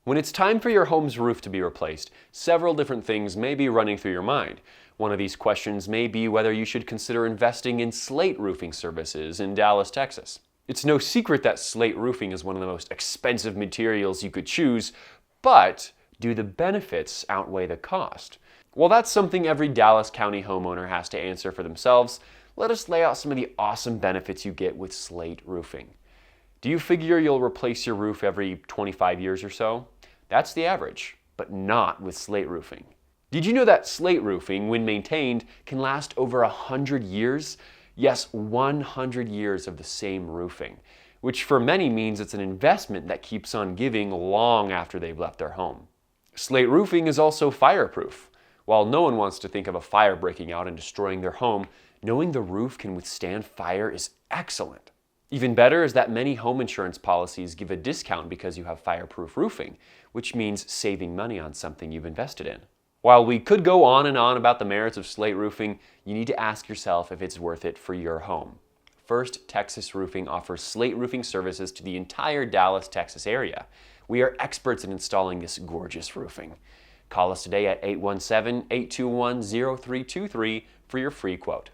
When it's time for your home's roof to be replaced, several different things may be running through your mind. One of these questions may be whether you should consider investing in Slate roofing services in Dallas, Texas. It's no secret that Slate roofing is one of the most expensive materials you could choose, but do the benefits outweigh the cost? Well, that's something every Dallas County homeowner has to answer for themselves. Let us lay out some of the awesome benefits you get with Slate roofing. Do you figure you'll replace your roof every 25 years or so? That's the average, but not with Slate roofing. Did you know that Slate roofing, when maintained, can last over 100 years? Yes, 100 years of the same roofing, which for many means it's an investment that keeps on giving long after they've left their home. Slate roofing is also fireproof. While no one wants to think of a fire breaking out and destroying their home, knowing the roof can withstand fire is excellent. Even better is that many home insurance policies give a discount because you have fireproof roofing, which means saving money on something you've invested in. While we could go on and on about the merits of Slate roofing, you need to ask yourself if it's worth it for your home. First Texas Roofing offers Slate roofing services to the entire Dallas, Texas area. We are experts in installing this gorgeous roofing. Call us today at 817-821-0323 for your free quote.